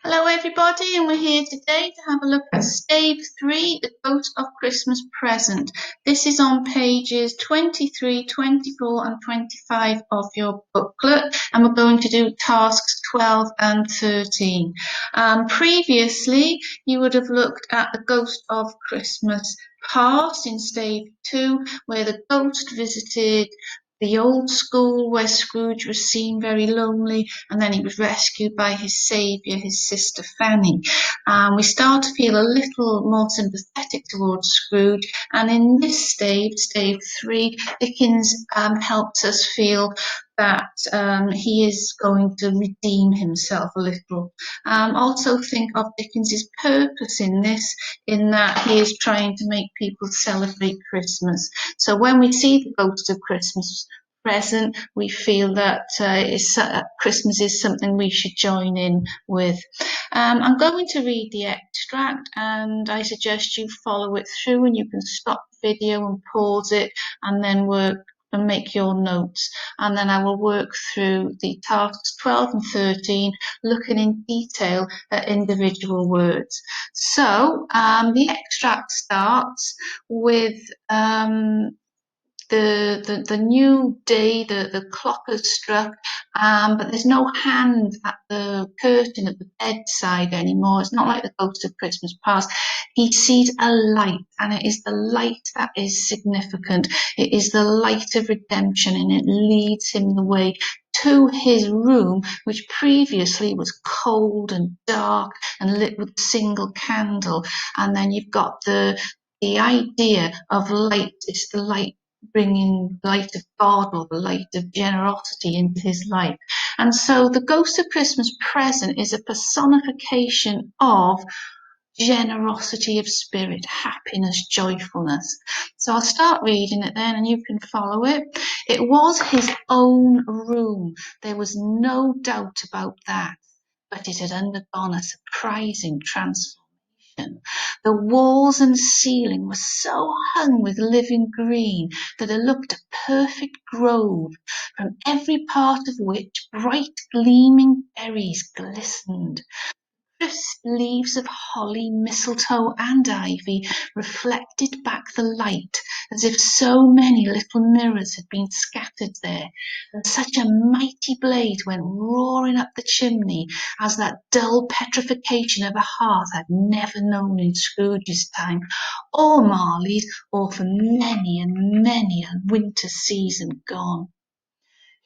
Hello everybody, and we're here today to have a look at Stave 3, The Ghost of Christmas Present. This is on pages 23, 24 and 25 of your booklet, and we're going to do tasks 12 and 13. Previously, you would have looked at The Ghost of Christmas Past in Stave 2, where the ghost visited the old school where Scrooge was seen very lonely, and then he was rescued by his saviour, his sister Fanny. We start to feel a little more sympathetic towards Scrooge, and in this stave 3, Dickens helps us feel that he is going to redeem himself a little. Also think of Dickens's purpose in this, in that he is trying to make people celebrate Christmas. So when we see the Ghost of Christmas Present, we feel that Christmas is something we should join in with. I'm going to read the extract, and I suggest you follow it through, and you can stop the video and pause it and then work and make your notes, and then I will work through the tasks 12 and 13, looking in detail at individual words. So the extract starts with the new day, the clock has struck, but there's no hand at the curtain at the bedside anymore. It's not like the Ghost of Christmas Past. He sees a light, and it is the light that is significant. It is the light of redemption, and it leads him the way to his room, which previously was cold and dark and lit with a single candle. And then you've got the idea of light. It's the light bringing the light of God or the light of generosity into his life. And so the Ghost of Christmas Present is a personification of generosity of spirit, happiness, joyfulness. So I'll start reading it then, and you can follow it. It was his own room. There was no doubt about that, but it had undergone a surprising transformation. The walls and ceiling were so hung with living green that it looked a perfect grove, from every part of which bright gleaming berries glistened. Crisp leaves of holly, mistletoe, and ivy reflected back the light as if so many little mirrors had been scattered there, and such a mighty blaze went roaring up the chimney as that dull petrification of a hearth had never known in Scrooge's time, or Marley's, or for many and many a winter season gone.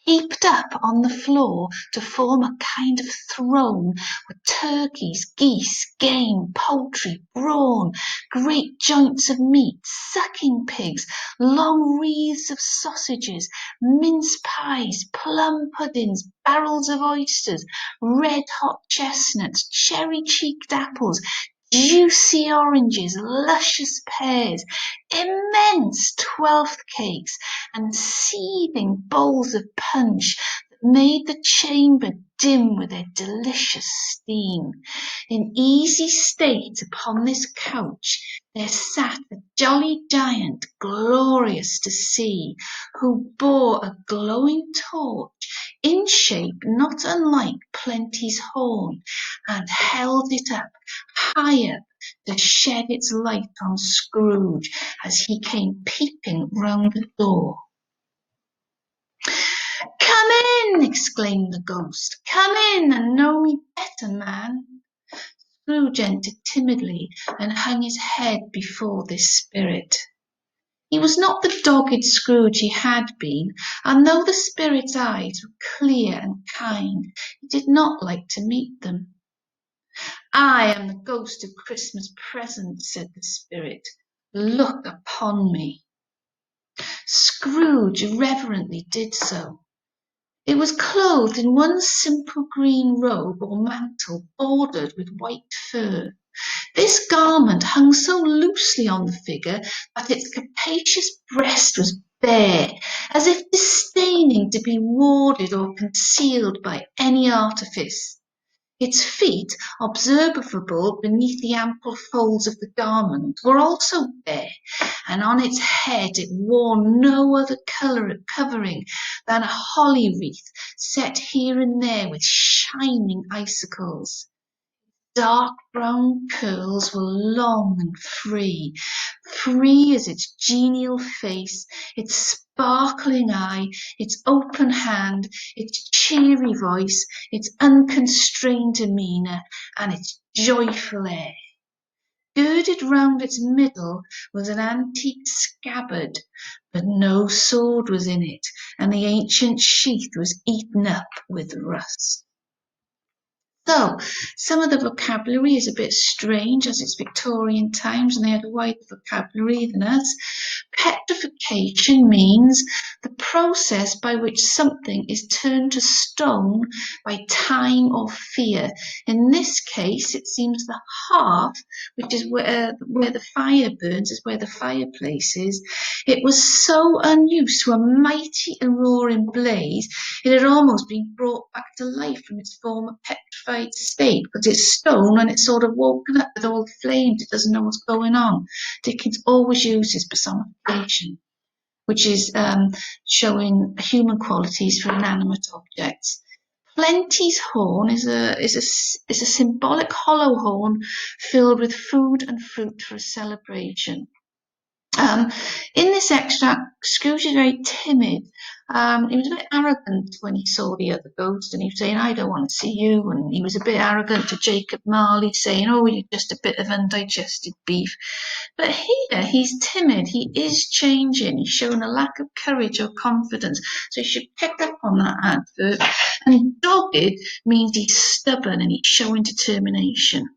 Heaped up on the floor to form a kind of throne were turkeys, geese, game, poultry, brawn, great joints of meat, sucking pigs, long wreaths of sausages, mince pies, plum puddings, barrels of oysters, red-hot chestnuts, cherry-cheeked apples, juicy oranges, luscious pears, immense twelfth cakes, and seething bowls of punch that made the chamber dim with their delicious steam. In easy state upon this couch there sat a jolly giant, glorious to see, who bore a glowing torch, in shape not unlike Plenty's horn, and held it up high up to shed its light on Scrooge as he came peeping round the door. "Come in!" exclaimed the ghost. "Come in and know me better, man." Scrooge entered timidly and hung his head before this spirit. He was not the dogged Scrooge he had been, and though the spirit's eyes were clear and kind, he did not like to meet them. "I am the Ghost of Christmas Present," said the spirit. "Look upon me." Scrooge reverently did so. It was clothed in one simple green robe or mantle bordered with white fur. This garment hung so loosely on the figure that its capacious breast was bare, as if disdaining to be warded or concealed by any artifice. Its feet, observable beneath the ample folds of the garment, were also bare, and on its head it wore no other covering than a holly wreath set here and there with shining icicles. dark brown curls were long and free, free as its genial face, its sparkling eye, its open hand, its cheery voice, its unconstrained demeanour, and its joyful air. Girded round its middle was an antique scabbard, but no sword was in it, and the ancient sheath was eaten up with rust. So, some of the vocabulary is a bit strange as it's Victorian times and they had a wider vocabulary than us. Petrification means the process by which something is turned to stone by time or fear. In this case, it seems the hearth, which is where the fire burns, is where the fireplace is. It was so unused to a mighty and roaring blaze, it had almost been brought back to life from its former petrified state, but it's stone and it's sort of woken up with all the flames. It doesn't know what's going on. Dickens always uses personification, which is showing human qualities for inanimate objects. Plenty's horn is a symbolic hollow horn filled with food and fruit for a celebration. In this extract, Scrooge is very timid. He was a bit arrogant when he saw the other ghost, and he was saying, "I don't want to see you." And he was a bit arrogant to Jacob Marley, saying, "Oh, you're just a bit of undigested beef." But here, he's timid. He is changing. He's showing a lack of courage or confidence. So you should pick up on that adverb. And dogged means he's stubborn and he's showing determination.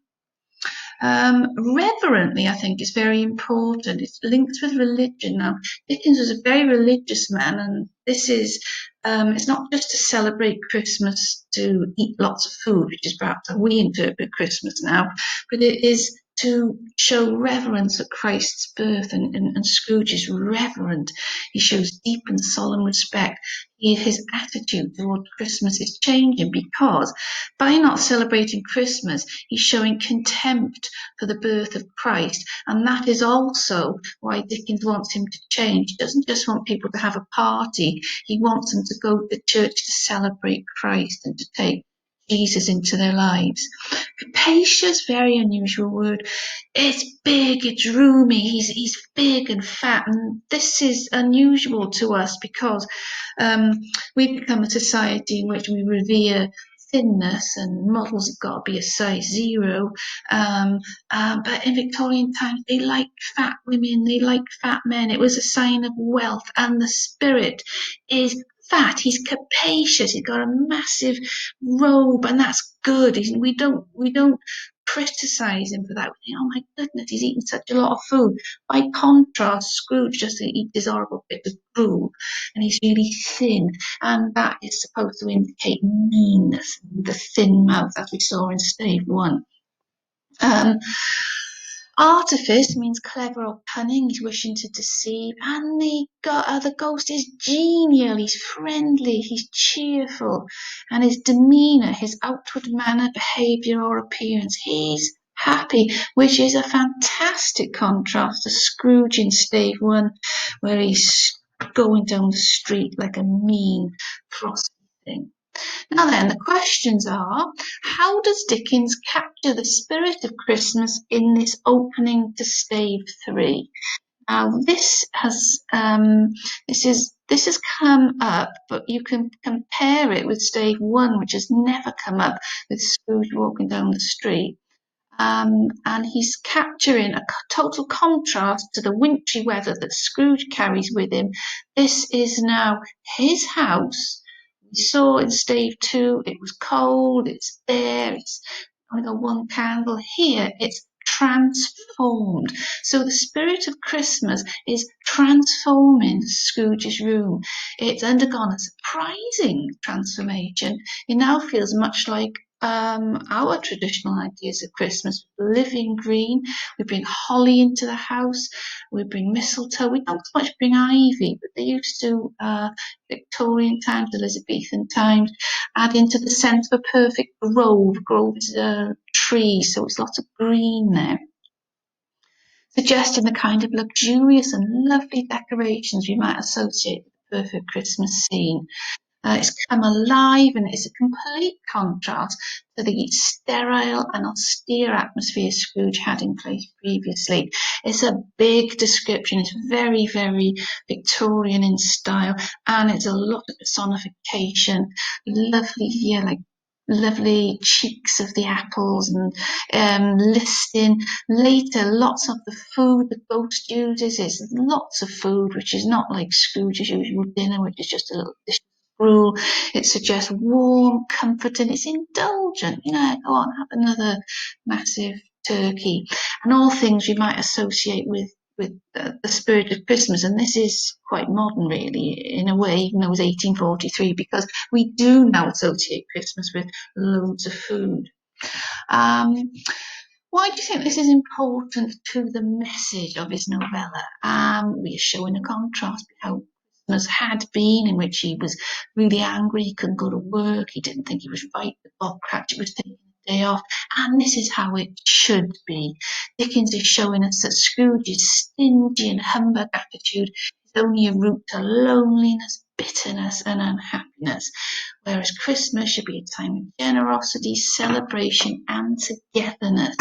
Reverently, I think, is very important. It's linked with religion. Now, Dickens was a very religious man, and this is, it's not just to celebrate Christmas to eat lots of food, which is perhaps how we interpret Christmas now, but it is to show reverence at Christ's birth, and Scrooge is reverent. He shows deep and solemn respect. His attitude toward Christmas is changing because by not celebrating Christmas, he's showing contempt for the birth of Christ. And that is also why Dickens wants him to change. He doesn't just want people to have a party, he wants them to go to church to celebrate Christ and to take Jesus into their lives. Capacious, very unusual word. It's big, it's roomy, he's big and fat, and this is unusual to us because we've become a society in which we revere thinness and models have got to be a size 0. But in Victorian times, they liked fat women, they liked fat men. It was a sign of wealth, and the spirit is fat. He's capacious. He's got a massive robe, and that's good. We don't criticize him for that. We think, oh my goodness, he's eating such a lot of food. By contrast, Scrooge just eats this horrible bit of gruel, and he's really thin, and that is supposed to indicate meanness, the thin mouth, as we saw in stave 1. Artifice means clever or cunning. He's wishing to deceive. And the ghost is genial. He's friendly. He's cheerful. And his demeanour, his outward manner, behaviour, or appearance, he's happy, which is a fantastic contrast to Scrooge in stave 1, where he's going down the street like a mean, frosty thing. Now then, the questions are, how does Dickens capture the spirit of Christmas in this opening to stave 3? Now this has come up, but you can compare it with stave 1, which has never come up, with Scrooge walking down the street. And he's capturing a total contrast to the wintry weather that Scrooge carries with him. This is now his house. We saw in stave 2, it was cold, it's bare, it's only got one candle. Here, it's transformed. So the spirit of Christmas is transforming Scrooge's room. It's undergone a surprising transformation. It now feels much like our traditional ideas of Christmas. Living green, we bring holly into the house, we bring mistletoe. We don't so much bring ivy, but they used to, Victorian times, Elizabethan times, add into the sense of a perfect grove. Grove is a tree, so it's lots of green there, suggesting the kind of luxurious and lovely decorations we might associate with the perfect Christmas scene. It's come alive, and it's a complete contrast to the sterile and austere atmosphere Scrooge had in place previously. It's a big description. It's very, very Victorian in style, and it's a lot of personification. Lovely, yeah, like lovely cheeks of the apples, and listing later lots of the food the ghost uses is lots of food, which is not like Scrooge's usual dinner, which is just a little dish of gruel. It suggests warm, comforting. It's indulgent. Go on, have another massive turkey, and all things we might associate with the spirit of Christmas. And this is quite modern, really, in a way, even though it was 1843, because we do now associate Christmas with loads of food. Why do you think this is important to the message of his novella? We are showing a contrast with how Christmas had been, in which he was really angry, he couldn't go to work, he didn't think he was right, the Bob Cratchit was taking the day off, and this is how it should be. Dickens is showing us that Scrooge's stingy and humbug attitude is only a route to loneliness, bitterness, and unhappiness, whereas Christmas should be a time of generosity, celebration, and togetherness,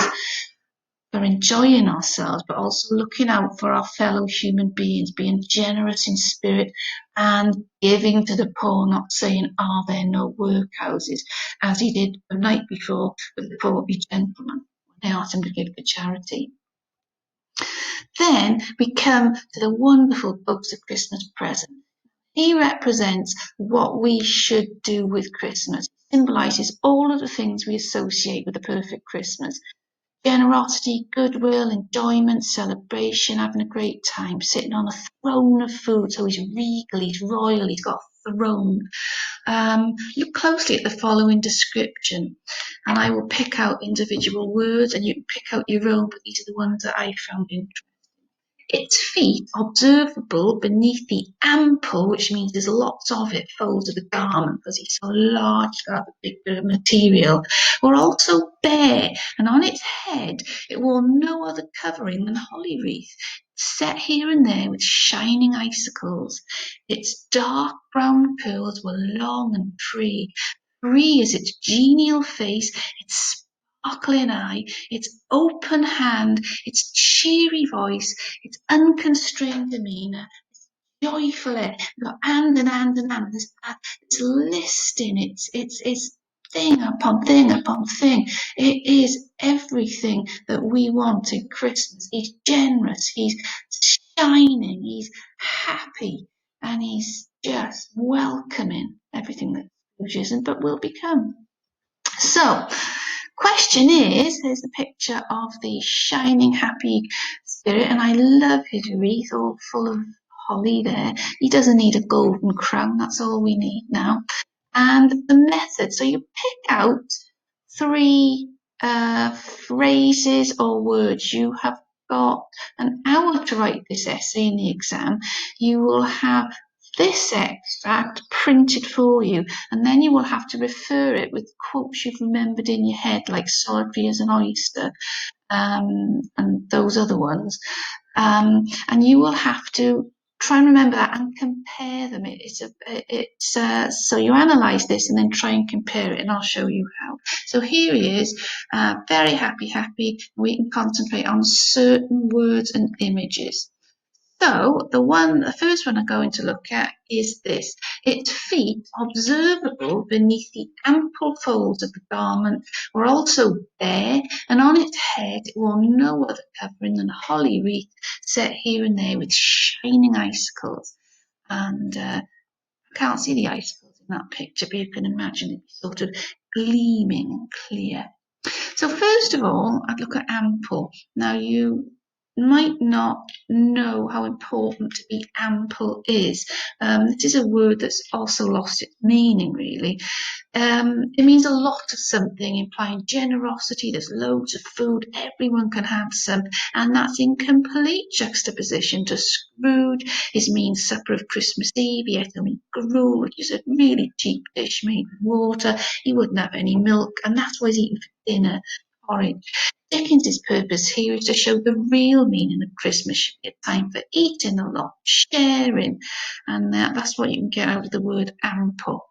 for enjoying ourselves, but also looking out for our fellow human beings, being generous in spirit and giving to the poor, not saying, "Are there no workhouses?" as he did the night before with the portly gentleman when they asked him to give to charity. Then we come to the wonderful Books of Christmas Present. He represents what we should do with Christmas. It symbolises all of the things we associate with the perfect Christmas: generosity, goodwill, enjoyment, celebration, having a great time, sitting on a throne of food. So he's regal, he's royal, he's got a throne. Look closely at the following description, and I will pick out individual words, and you can pick out your own, but these are the ones that I found interesting. Its feet, observable beneath the ample, which means there's lots of it, folds of the garment, because it's so large, got a big bit of material, were also bare, and on its head it wore no other covering than holly wreath, set here and there with shining icicles. Its dark brown curls were long and free as its genial face, its sparkling eye, its open hand, its cheery voice, its unconstrained demeanour, joyful air, and. It's listing, it's thing upon thing upon thing. It is everything that we want in Christmas. He's generous, he's shining, he's happy, and he's just welcoming everything that Scrooge isn't but will become. So, question is, there's the picture of the shining, happy spirit, and I love his wreath, all full of holly there. He doesn't need a golden crown, that's all we need now. And the method, so you pick out three phrases or words. You have got an hour to write this essay in the exam. You will have this extract printed for you, and then you will have to refer it with quotes you've remembered in your head, like solitary as an oyster, and those other ones. And you will have to try and remember that and compare them. So you analyse this and then try and compare it, and I'll show you how. So here he is, very happy. We can concentrate on certain words and images. So the first one I'm going to look at is this. Its feet, observable beneath the ample folds of the garment, were also bare, and on its head wore no other covering than a holly wreath set here and there with shining icicles. And I can't see the icicles in that picture, but you can imagine it sort of gleaming and clear. So first of all, I'd look at ample. Now you might not know how important to be ample is. This is a word that's also lost its meaning, really. It means a lot of something, implying generosity. There's loads of food, everyone can have some, and that's in complete juxtaposition to Scrooge, his mean supper of Christmas Eve. He ate only gruel, which is a really cheap dish made with water. He wouldn't have any milk, and that's what he's eating for dinner, porridge. Dickens's purpose here is to show the real meaning of Christmas should be a time for eating a lot, sharing, and that's what you can get out of the word ample.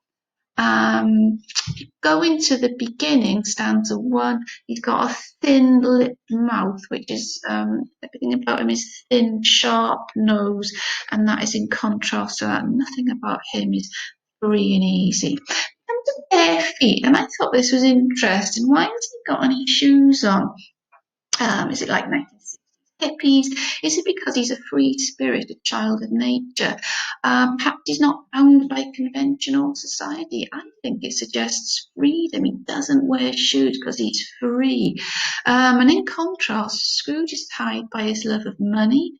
Go into the beginning, stanza 1, he's got a thin lipped mouth, which is everything about him is thin, sharp nose, and that is in contrast to that. Nothing about him is free and easy. And the bare feet, and I thought this was interesting. Why has he got any shoes on? Is it like 1960s hippies? Is it because he's a free spirit, a child of nature? Perhaps he's not bound by conventional society. I think it suggests freedom. He doesn't wear shoes because he's free. And in contrast, Scrooge is tied by his love of money.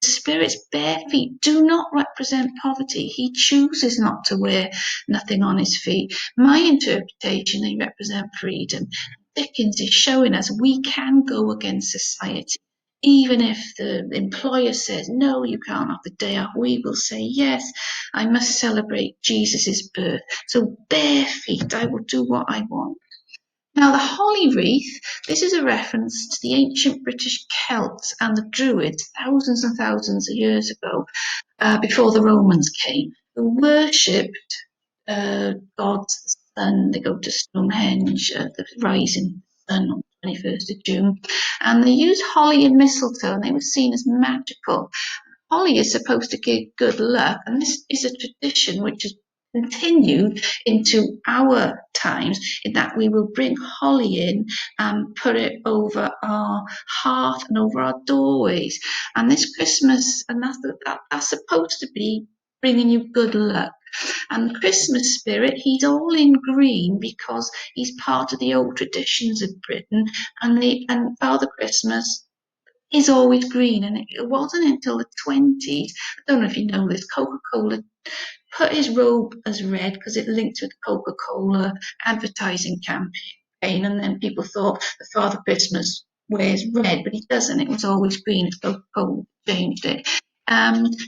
The spirit's bare feet do not represent poverty. He chooses not to wear nothing on his feet. My interpretation, they represent freedom. Dickens is showing us we can go against society. Even if the employer says, no, you can't have the day off, we will say, yes, I must celebrate Jesus' birth. So bare feet, I will do what I want. Now, the holly wreath, this is a reference to the ancient British Celts and the Druids thousands and thousands of years ago, before the Romans came, who worshipped God's sun. They go to Stonehenge, the rising sun on the 21st of June, and they use holly and mistletoe, and they were seen as magical. Holly is supposed to give good luck, and this is a tradition which has continued into our times, in that we will bring holly in and put it over our hearth and over our doorways. And this Christmas, and that's supposed to be bringing you good luck. And the Christmas spirit, he's all in green because he's part of the old traditions of Britain, and Father Christmas is always green. And it wasn't until the 20s, I don't know if you know this, Coca-Cola put his robe as red because it linked with Coca-Cola advertising campaign, and then people thought that Father Christmas wears red, but he doesn't. It was always green. Coca-Cola changed it.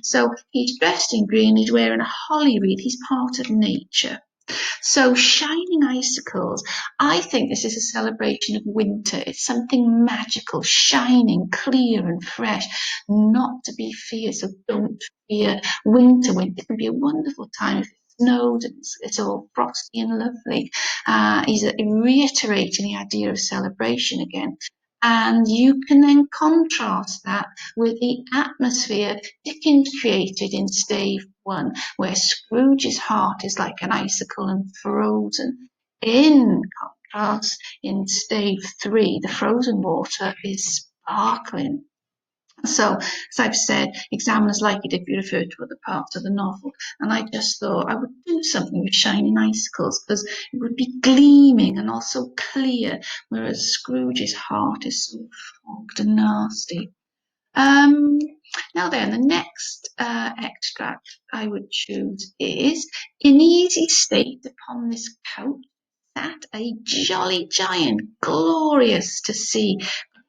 So he's dressed in green, he's wearing a holly wreath, he's part of nature. So shining icicles, I think this is a celebration of winter. It's something magical, shining, clear and fresh, not to be feared. So don't fear winter. Winter can be a wonderful time if it snows and it's all frosty and lovely. He's reiterating the idea of celebration again. And you can then contrast that with the atmosphere Dickens created in Stave 1, where Scrooge's heart is like an icicle and frozen. In contrast, in Stave 3, the frozen water is sparkling. So, as I've said, examiners like it if you refer to other parts of the novel. And I just thought I would do something with shining icicles because it would be gleaming and also clear, whereas Scrooge's heart is so fogged and nasty. Now then, the next extract I would choose is, in easy state upon this couch sat a jolly giant, glorious to see.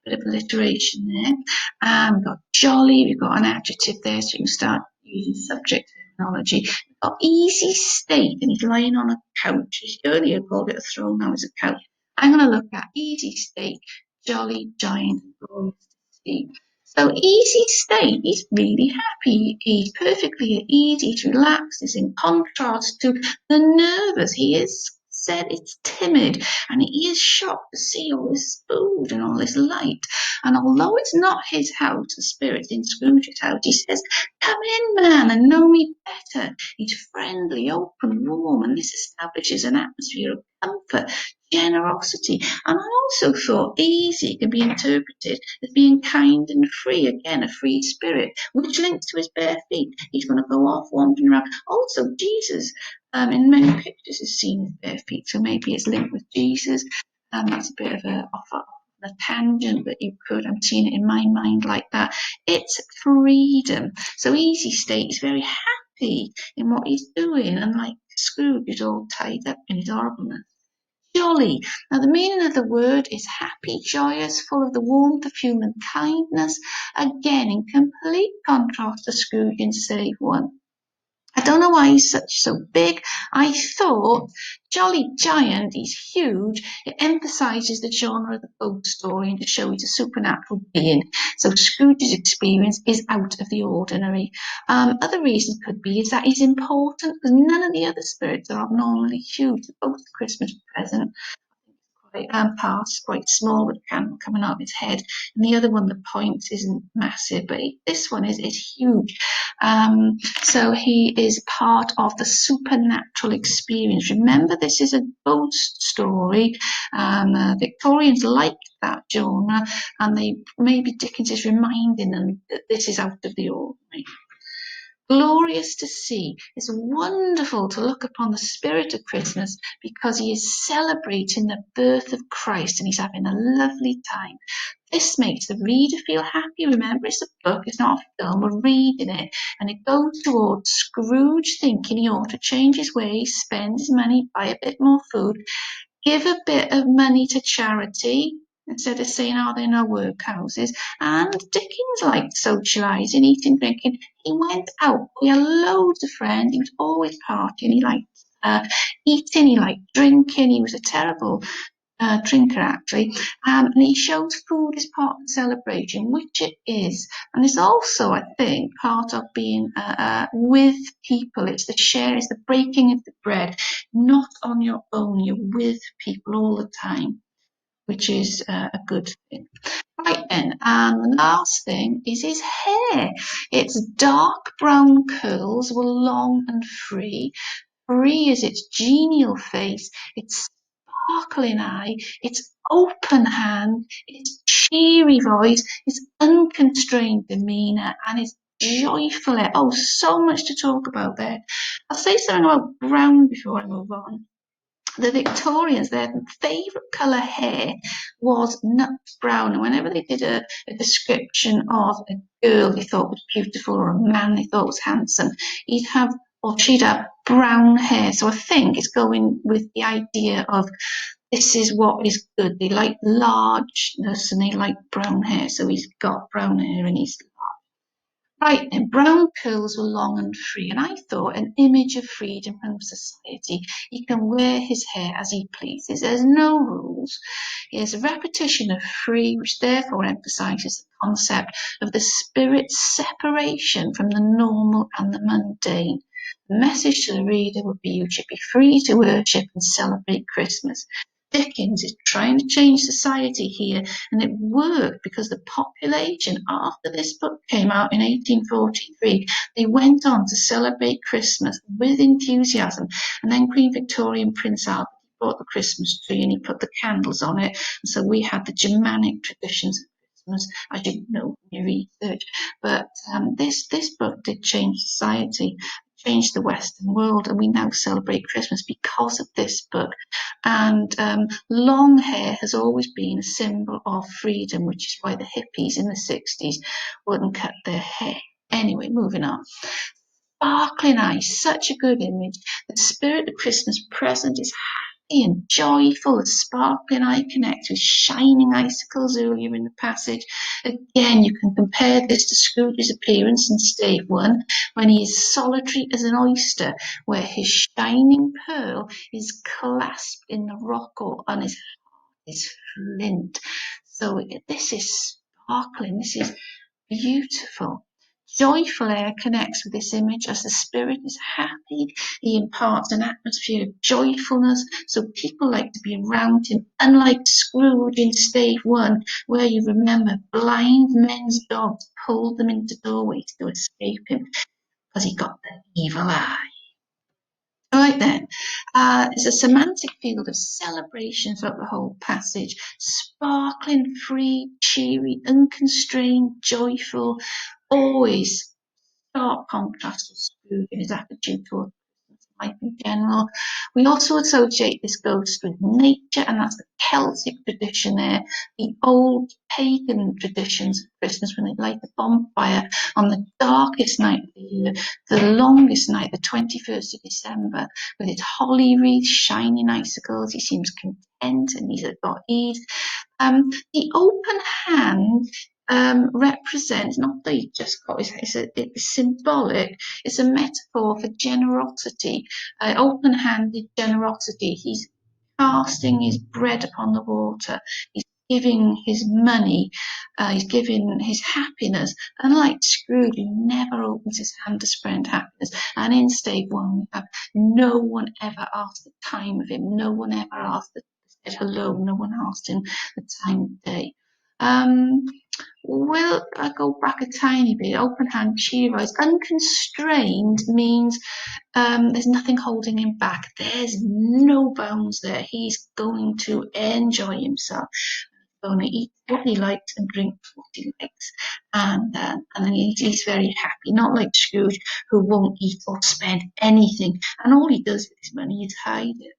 A bit of alliteration there. We've got jolly, we've got an adjective there, so you can start using subject terminology. We've got easy state, and he's lying on a couch. As earlier called it a throne, now it's a couch. I'm going to look at easy state, jolly, giant, glorious to see. So easy state, he's really happy, he's perfectly at ease, he's relaxed, he's in contrast to the nervous. He is said it's timid, and he is shocked to see all this food and all this light. And although it's not his house, the spirit in Scrooge's house, he says, come in, man, and know me better. He's friendly, open, warm, and this establishes an atmosphere of comfort, generosity. And I also thought easy can be interpreted as being kind and free. Again, a free spirit, which links to his bare feet. He's going to go off wandering around. Also, Jesus, in many pictures, is seen with bare feet, so maybe it's linked with Jesus. That's a bit of a tangent, but you could. I'm seeing it in my mind like that. It's freedom. So easy state is very happy in what he's doing, and like Scrooge is all tied up in his horribleness. Jolly. Now, the meaning of the word is happy, joyous, full of the warmth of human kindness. Again, in complete contrast to Scrooge in Stave 1. A don't know why he's so big. I thought Jolly Giant, he's huge. It emphasises the genre of the ghost story and to show he's a supernatural being. So Scrooge's experience is out of the ordinary. Other reasons could be is that he's important because none of the other spirits are abnormally huge. Both the Christmas present parts quite small with a candle coming out of his head, and the other one, the point isn't massive, but this one is huge. So he is part of the supernatural experience. Remember, this is a ghost story, and Victorians liked that genre, and maybe Dickens is reminding them that this is out of the ordinary. Glorious to see. It's wonderful to look upon the spirit of Christmas because he is celebrating the birth of Christ and he's having a lovely time. This makes the reader feel happy. Remember, it's a book, it's not a film. We're reading it, and it goes towards Scrooge thinking he ought to change his ways, spend his money, buy a bit more food, give a bit of money to charity instead of saying, oh, they're no workhouses. And Dickens liked socialising, eating, drinking. He went out. He had loads of friends. He was always partying. He liked eating. He liked drinking. He was a terrible drinker, actually. And he shows food as part of the celebration, which it is. And it's also, I think, part of being with people. It's the share, it's the breaking of the bread, not on your own. You're with people all the time, which is a good thing. Right then, and the last thing is his hair. Its dark brown curls were long and free is its genial face, its sparkling eye, its open hand, its cheery voice, its unconstrained demeanour, and its joyful air. Oh, so much to talk about there. I'll say something about brown before I move on. The Victorians, their favourite colour hair was nut brown. And whenever they did a description of a girl they thought was beautiful or a man they thought was handsome, he'd have or she'd have brown hair. So I think it's going with the idea of this is what is good. They like largeness and they like brown hair. So he's got brown hair and he's right then, brown curls were long and free, and I thought an image of freedom from society. He can wear his hair as he pleases. There's no rules. Here's a repetition of free, which therefore emphasises the concept of the spirit's separation from the normal and the mundane. The message to the reader would be you should be free to worship and celebrate Christmas. Dickens is trying to change society here, and it worked because the population, after this book came out in 1843, they went on to celebrate Christmas with enthusiasm. And then Queen Victoria and Prince Albert brought the Christmas tree and he put the candles on it. And so we had the Germanic traditions of Christmas, as you know from your research. But this book did change society, changed the Western world, and we now celebrate Christmas because of this book. And long hair has always been a symbol of freedom, which is why the hippies in the 60s wouldn't cut their hair. Anyway, moving on. Sparkling eyes, such a good image. The spirit of Christmas present is happy and joyful. The sparkling eye connects with shining icicles earlier in the passage. Again, you can compare this to Scrooge's appearance in Stave 1 when he is solitary as an oyster, where his shining pearl is clasped in the rock or on his heart is flint. So this is sparkling, this is beautiful. Joyful air connects with this image as the spirit is happy. He imparts an atmosphere of joyfulness, so people like to be around him, unlike Scrooge in Stave 1, where you remember blind men's dogs pulled them into doorways to escape him because he got the evil eye. Right then, it's a semantic field of celebration throughout the whole passage. Sparkling, free, cheery, unconstrained, joyful, always stark contrast with Scrooge in his attitude toward life in general. We also associate this ghost with nature, and that's the Celtic tradition there, the old pagan traditions of Christmas when they light the bonfire on the darkest night of the year, the longest night, the 21st of December, with its holly wreath, shining icicles. He seems content and he's got ease. The open hand represents not that he just got his, it's symbolic, it's a metaphor for generosity, open-handed generosity. He's casting his bread upon the water, he's giving his money, he's giving his happiness. Unlike Scrooge, who never opens his hand to spread happiness, and in stage one we have no one ever asked the time of him, no one ever asked said hello, no one asked him the time of day. Um, Will I go back a tiny bit? Open hand, cheery eyes. Unconstrained means there's nothing holding him back. There's no bounds there. He's going to enjoy himself. He's going to eat what he likes and drink what he likes, and then he's very happy. Not like Scrooge, who won't eat or spend anything, and all he does with his money is hide it.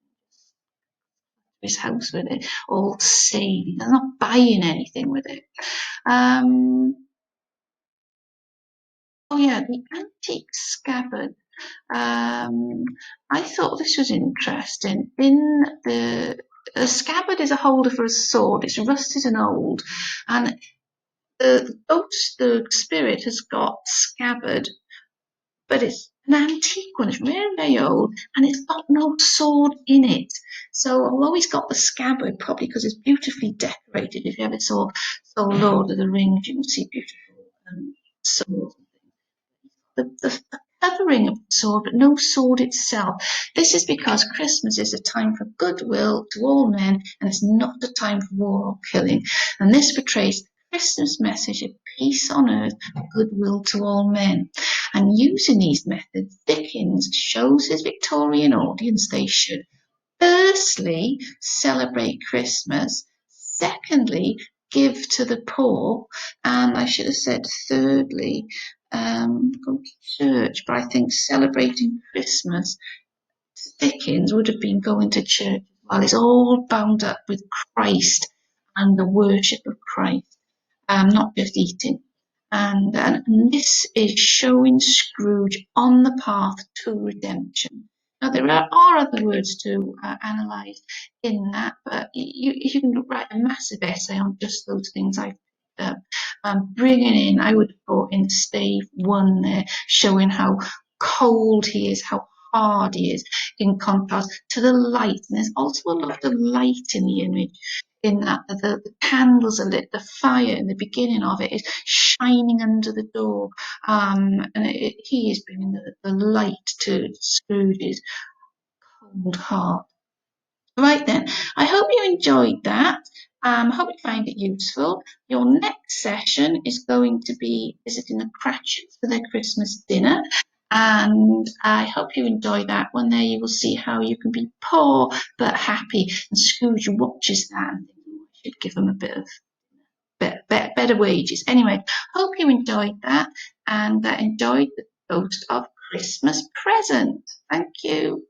His house with it, or saving. He's not buying anything with it. Um, Oh yeah, the antique scabbard. I thought this was interesting. In the A scabbard is a holder for a sword. It's rusted and old, and the ghost, the spirit, has got scabbard, but it's an antique one. It's very, very old, and it's got no sword in it. So although he's got the scabbard, probably because it's beautifully decorated. If you ever saw Lord of the Rings, you can see beautiful swords, the covering of the sword, but no sword itself. This is because Christmas is a time for goodwill to all men, and it's not a time for war or killing. And this portrays the Christmas message of peace on earth, goodwill to all men. And using these methods, Dickens shows his Victorian audience they should firstly celebrate Christmas, secondly give to the poor, and I should have said thirdly go to church, but I think celebrating Christmas to Dickens would have been going to church as well. It's all bound up with Christ and the worship of Christ, not just eating. And this is showing Scrooge on the path to redemption. Now, there are other words to analyse in that, but you can write a massive essay on just those things I've picked up. Bringing in, I would have brought in stave one there, showing how cold he is, how hard he is, in contrast to the light. And there's also a lot of light in the image, in that the candles are lit, the fire in the beginning of it is shining under the door, and he is bringing the light to Scrooge's cold heart. Right then, I hope you enjoyed that. I hope you find it useful. Your next session is going to be visiting the Cratchits for their Christmas dinner. And I hope you enjoy that one. There you will see how you can be poor but happy. And Scrooge watches that and thinks, oh, I should give them a bit of better wages. Anyway, hope you enjoyed that and enjoyed the Ghost of Christmas Present. Thank you.